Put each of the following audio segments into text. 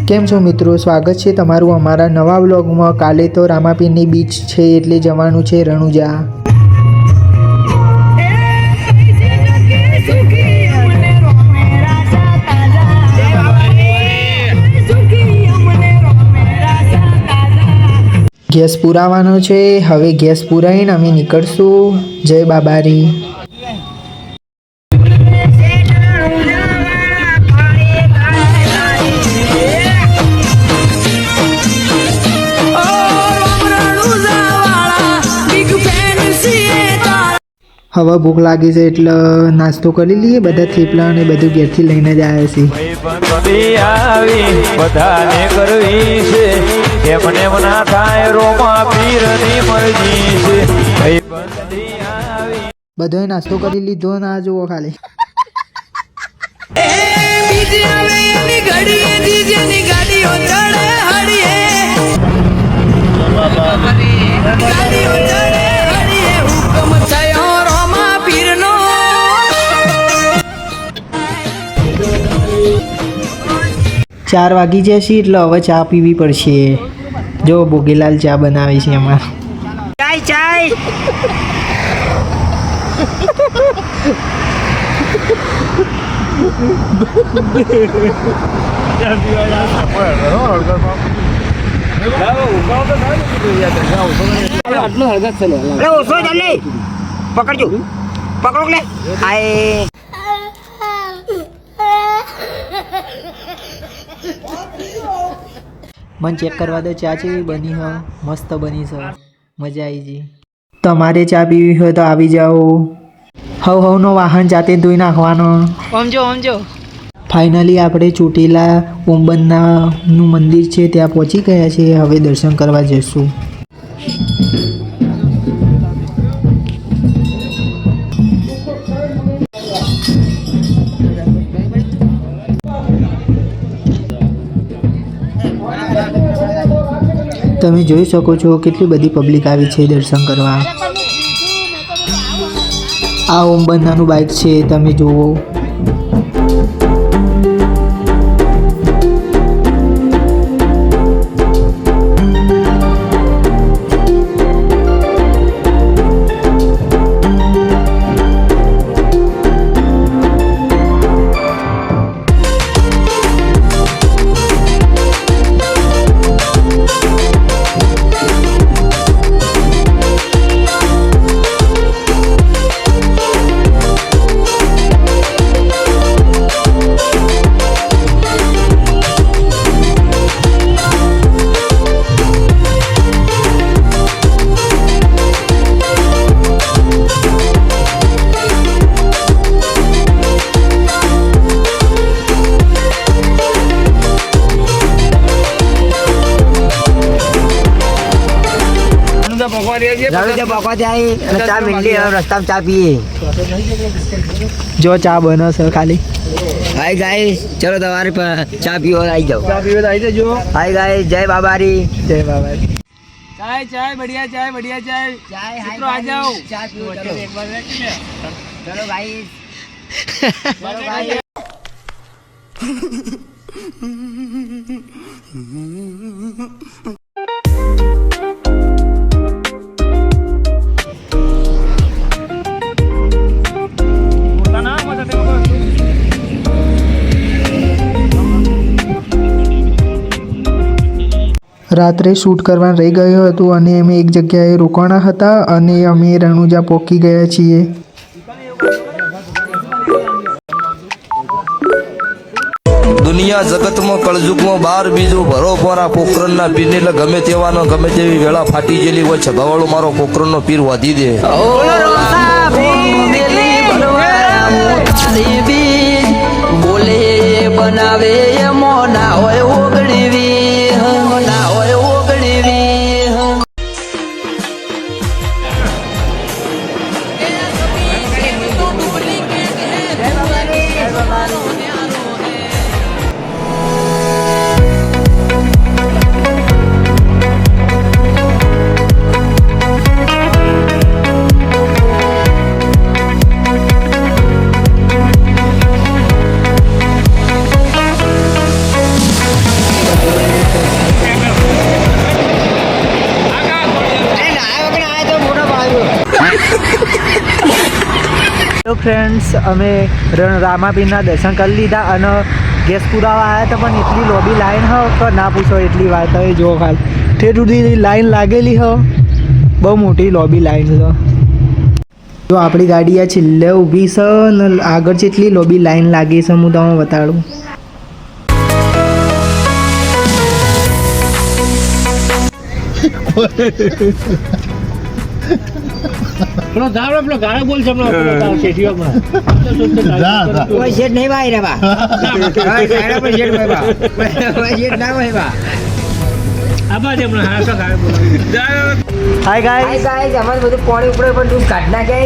કેમ છો મિત્રો, સ્વાગત છે તમારું અમારા નવા વ્લોગમાં। કાલે તો રામાપીરની બીચ છે એટલે જવાનું છે રણુજા। ગેસ પુરાવાનો છે, હવે ગેસ પુરાઈને અમે નીકળશું। જય બાબારી। હવે ભૂખ લાગી છે એટલે નાસ્તો કરી લઈએ। બધા થેપલા અને બધું ઘેરથી લઈને જ આવ્યા છીએ। બધાએ નાસ્તો કરી લીધો ને આ જુઓ ખાલી ચાર વાગી જશે એટલે હવે ચા પીવી પડશે। જો ભોગીલાલ ચા બનાવે છે એમાં ચાય પકડજો પકડો લે આય મન ચેક કરવા દો ચા છે બની હ મસ્ત બની છે, મજા આવી ગઈ। તમારે ચા પીવી હોય તો આવી જાઓ। હવનો વાહન જાતે ધોઈ નાખવાનો। સમજો ફાઇનલી આપણે ચોટીલા ઓમબન્નાનું મંદિર છે ત્યાં પહોંચી ગયા છે। હવે દર્શન કરવા જઈશું। તમે જોઈ શકો છો કેટલી બધી પબ્લિક આવી છે દર્શન કરવા। આ ઓમબન્નાનું બાઇક છે, તમે જુઓ। ચા પીએ। જો ચા બનો છે ખાલી। હાય ગાઈસ, ચલો તમારે ચા પીવા આવી જાઓ। હાય ગાઈસ, જય બાબારી। જય બાબારી। चाय बढ़िया चाय મિત્રો आ जाओ ચા પીવો ચલો ગાઈસ ચલો ગાઈસ। રાત્રે શૂટ કરવાનું રહી ગયું હતું અને અમે એક જગ્યાએ રોકાણા હતા અને અમે રણુજા પહોંચી ગયા છીએ। દુનિયા જગતમાં કળજુગમાં બાર બીજું ભરો પોરા પોખરણના પીરને એટલે ગમે તેવાનો ગમે તેવી વેળા ફાટી ગયેલી હોય છે ભવાળો મારો પોખરણનો પીર વાધી દે। બોલે બનાવે મોના હોય ઓગળવી ફ્રેન્ડ્સ, અમે રામાપીરના દર્શન કરી લીધા અને ગેસ પુરાવા આવ્યા હતા, પણ એટલી લોબી લાઈન હ તો ના પૂછો એટલી વાત હવે જો ખાલી ઠેઠ સુધી લાઈન લાગેલી હ, બહુ મોટી લોબી લાઈન છે. જો આપણી ગાડી આ છેલ્લે ઊભી છે ને આગળ જેટલી લોબી લાઈન લાગી છે હું તમને બતાડું. કોઈ શેઠ નહીં ભાઈ રે બા સાડા પર શેઠ ભાઈ બા કોઈ શેઠ ના ભાઈ બા. હાય ગાઈસ, અમારે બધું પાણી ઉપર પણ તું કાઢ નાખે.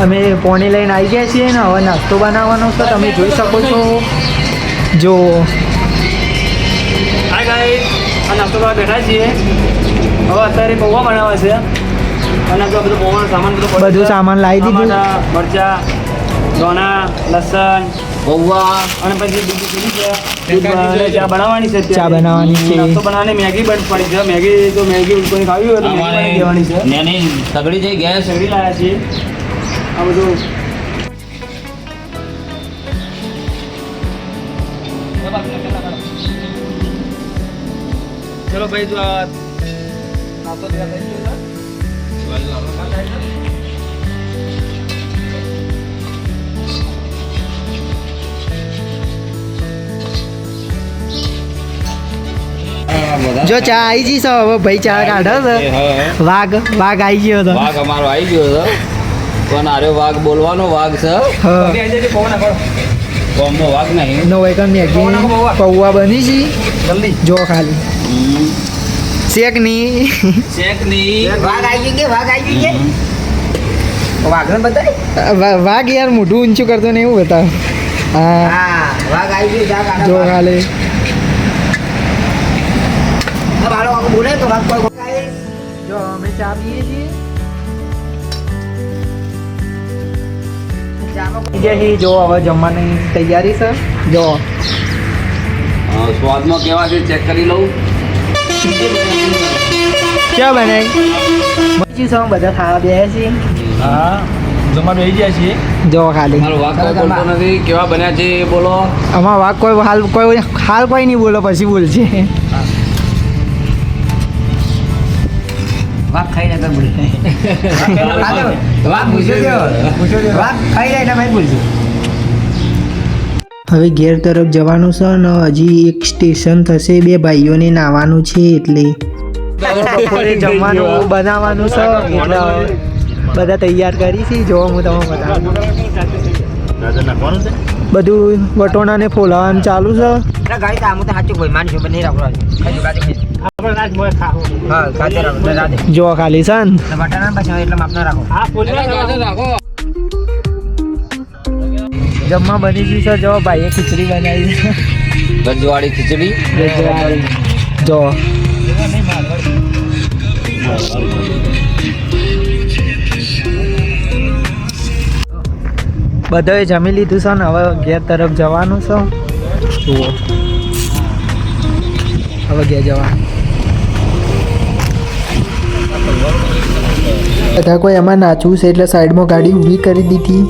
અમે પોણી લઈને આવી ગયા છીએ ને હવે નાસ્તો બનાવવાનો છે, તમે જોઈ શકો છો. જો હાય ગાઈસ, આ નાસ્તો કરવા બેઠા છીએ. હવે અત્યારે પૌવા બનાવે છે અને જો બધું પૌવાનો સામાન બધું સામાન લાવી દીધું. ટમાટા, મરચા, દોણા, લસણ, પૌવા અને પછી બીજી પેલી છે ચા બનાવવાની છે. ચા બનાવવાની છે. નાસ્તો બનાવવાની મેગી બંધ પડી છે. મેગી ઉલકોની ખાવી હોય તો મેગી બનાવી દેવાની છે. સગડી થઈ ગેસ સગડી લાવ્યા છીએ. આ બધું ચલો ભાઈ તું આ નાસ્તો તૈયાર થઈ ગયો જો ચા આવી ગઈ છે હવે ભાઈ ચા કાઢો છે. વાઘ આવી ગયો હતો. વાઘ અમારો આવી ગયો હતો પણ આરે વાઘ બોલવાનો વાઘ છે. કોમનો વાઘ નહીં. નો હોય કે મેગી પૌવા બની છે જલ્દી જો ખાલી શેક ની વાઘ આવી ગઈ વાઘને બતાય. વાઘ યાર મોઢું ઊંચું કરતો ને એવું બતાવ. હા હા વાઘ આવી ગઈ. જો ખાલી બોલે તો વાઘ કોઈ જો અમે ચા પીએ છીએ. જો હવે જમવાની તૈયારી છે. જો સ્વાદમાં કેવા છે ચેક કરી લઉં. ચા બનાવી સૌ બધા ખાવા બેસે છીએ. હા જમવાનું આવી ગયા છીએ. જો ખાલી મારો વાઘ કોઈ બોલતો નથી. કેવા બન્યા છે એ બોલો. આમાં વાઘ કોઈ નહીં બોલો પછી બોલશે. વાઘ ખાઈ ને બોલે વાઘ પૂછ્યો વાઘ ખાઈ લે એટલે ભાઈ બોલશે. હવે ઘેર તરફ જવાનું છે ને હજી એક સ્ટેશન થશે. બે ભાઈઓને નાવાનું છે એટલે બપોરે જમવાનું બનાવવાનું છે એટલે બધા તૈયાર કરી છે. જો હું તમને બતાવું બધું વટોણા ને ફોલાવાનું ચાલુ છે. ગાડી તો આમ તો સાચું કોઈ માની છું નહીં રાખવાનું. હા ખાતે રાખો. જો ખાલી છે ને બટાણા પછી એટલે માપ ના રાખો. જમવા બની ગયું છે. જો ભાઈએ ખીચડી બનાવી છે. ગજવાળી ખીચડી. જો બધાએ જમી લીધું છે ને હવે ઘેર તરફ જવાનું છે. જુઓ હવે ઘેર જવાનું. બધા કોઈ એમાં નાચવું છે એટલે સાઈડમાં ગાડી ઊભી કરી દીધી.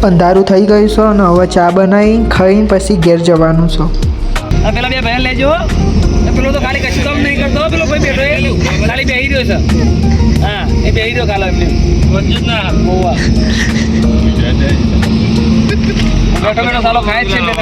અંધારું થઈ ગયું છે અને હવે ચા બનાવી ખાઈને પછી ઘેર જવાનું છે. આ પેલા બે ભાઈ લેજો. પેલો તો ખાલી કશું કામ નહીં કરતો. પેલો ભાઈ બેઠો ખાલી બેહી રહ્યો છે. હા એ બેહી રહ્યો ખાલી એમને ના હોવા બેઠો બેઠો સાલો ખાય જ છે ને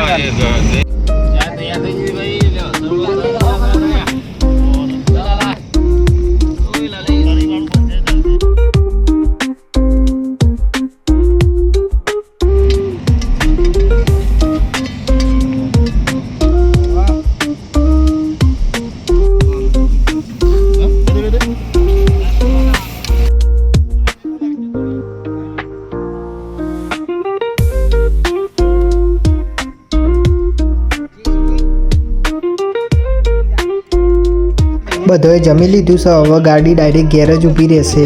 બધાએ જમી લીધું છે. હવે ગાડી ડાયરેક્ટ ઘેર જ ઊભી રહેશે.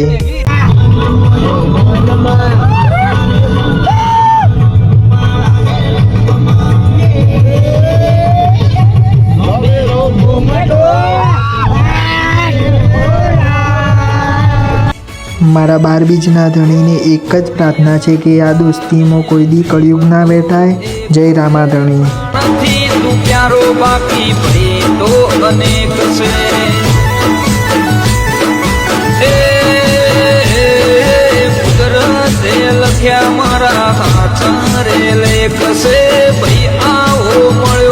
મારા 12 બીજના ધણીને એક જ પ્રાર્થના છે કે આ દોસ્તીમાં કોઈ દી કળિયુગ ના બેઠાય. જય રામાધણી. નથી તું પ્યારો બાકી ભેટો અનેક છે કુદરતે લખ્યા મારા હાથ રે લેખ છે ભાઈ આવો મળ્યો